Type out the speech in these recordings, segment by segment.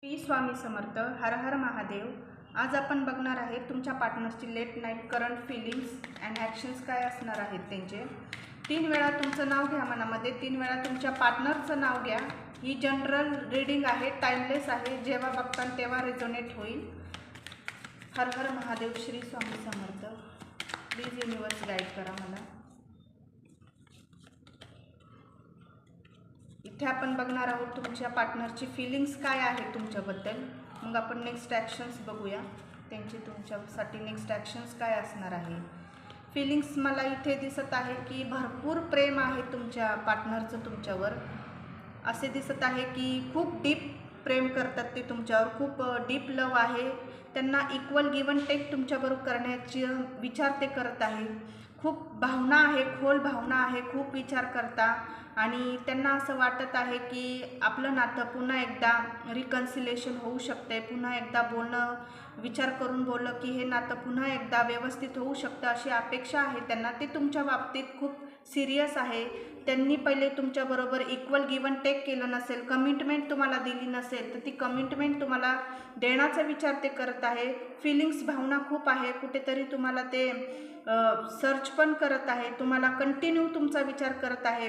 श्री स्वामी समर्थ. हर हर महादेव. आज आपण बघणार आहे तुमच्या पार्टनरची late night current feelings and actions काय असणार आहेत त्यांचे. 3 वेळा तुमचं नाव घ्या मनामध्ये, 3 वेळा तुमच्या पार्टनरचं नाव घ्या. ही जनरल रीडिंग आहे, टाइमलेस आहे. जेव्हा बघताल तेव्हा रेझोनेट होईल. हर हर महादेव. श्री स्वामी समर्थ. प्लीज युनिवर्स गाईड करा मला. इथे आपण बघणार आहोत तुमच्या पार्टनरची फिलिंग्स काय आहे तुमच्याबद्दल. मग आपण नेक्स्ट ॲक्शन्स बघूया त्यांची. तुमच्यासाठी नेक्स्ट ॲक्शन्स काय असणार आहे. फिलिंग्स मला इथे दिसत आहे की भरपूर प्रेम आहे तुमच्या पार्टनरचं तुमच्यावर. असे दिसत आहे की खूप डीप प्रेम करतात ते तुमच्यावर. खूप डीप लव आहे त्यांना. इक्वल गिव्ह अँड टेक तुमच्याबरोबर करण्याची विचार ते करत आहे. खूप भावना आहे, खोल भावना आहे, खूप विचार करता. आणि त्यांना असं वाटत आहे की आपलं नातं पुन्हा एकदा रिकन्सिलेशन होऊ शकते. पुन्हा एकदा बोलणं, विचार करून बोललं की हे नातं पुन्हा एकदा व्यवस्थित होऊ शकतं अशी अपेक्षा आहे त्यांना. ते तुमच्या बाबतीत खूप सिरियस आहे. त्यांनी पहिले तुमच्याबरोबर इक्वल गिव्ह अँड टेक केलं नसेल, कमिटमेंट तुम्हाला दिली नसेल, तर ती कमिटमेंट तुम्हाला देण्याचा विचार ते करत आहे. फिलिंग्स, भावना खूप आहे. कुठेतरी तुम्हाला ते सर्च पण करत आहे, तुम्हाला कंटिन्यू तुमचा विचार करत आहे.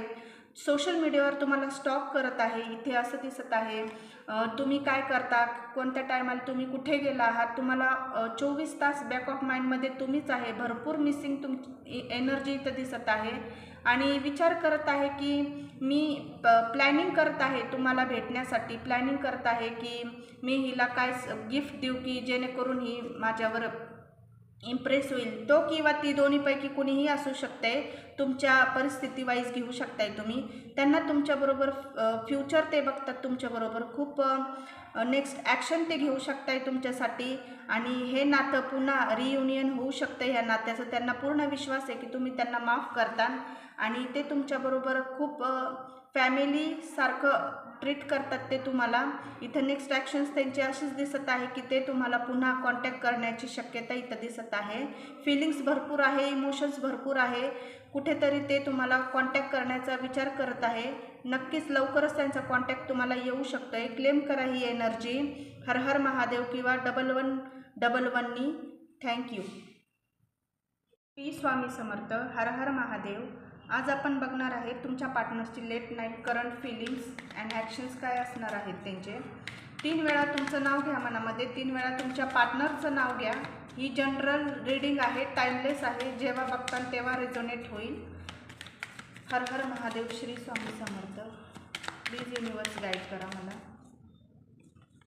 सोशल मीडियावर तुम्हाला स्टॉक करत आहे. इथे असं दिसत आहे तुम्ही काय करता, कोणत्या टायमाला तुम्ही कुठे गेला आहात. तुम्हाला 24 तास बॅक ऑफ माइंडमध्ये तुम्हीच आहे. भरपूर मिसिंग तुमची एनर्जी इथं दिसत आहे. आणि विचार करत आहे की मी प्लॅनिंग करत आहे तुम्हाला भेटण्यासाठी. प्लॅनिंग करत आहे की मी हिला काय गिफ्ट देऊ की जेणेकरून ही माझ्यावर इम्प्रेस होईल. तो किंवा ती दोन्हीपैकी कुणीही असू शकते. तुमच्या परिस्थिती वाईज घेऊ शकताय तुम्ही. त्यांना तुमच्याबरोबर फ्युचर ते बघतात तुमच्याबरोबर. खूप नेक्स्ट ॲक्शन ते घेऊ शकताय तुमच्यासाठी. आणि हे नातं पुन्हा रियुनियन होऊ शकतं. ह्या नात्याचा त्यांना पूर्ण विश्वास आहे की तुम्ही त्यांना माफ करता. आणि ते तुमच्याबरोबर खूप फॅमिलीसारखं ट्रीट करतात ते तुम्हाला. इथं नेक्स्ट ॲक्शन्स त्यांची अशीच दिसत आहे की ते तुम्हाला पुन्हा कॉन्टॅक्ट करण्याची शक्यता इथं दिसत आहे. फिलिंग्स भरपूर आहे, इमोशन्स भरपूर आहे. कुठेतरी ते तुम्हाला कॉन्टॅक्ट करण्याचा विचार करत आहे. नक्कीच लवकरच त्यांचा कॉन्टॅक्ट तुम्हाला येऊ शकतो आहे. क्लेम करा ही एनर्जी. हर हर महादेव किंवा 1111नी. थँक्यू. श्री स्वामी समर्थ. हर हर महादेव. आज आपण बघणार आहे तुमच्या पार्टनरची late night current feelings and actions काय असणार आहेत त्यांचे. 3 वेळा तुमचं नाव घ्या मनामध्ये, 3 वेळा तुमच्या पार्टनरचं नाव घ्या. ही जनरल रीडिंग आहे, टाइमलेस आहे. जेव्हा बघताल तेव्हा रेझोनेट होईल. हर हर महादेव. श्री स्वामी समर्थ. प्लीज युनिवर्स गाईड करा मला.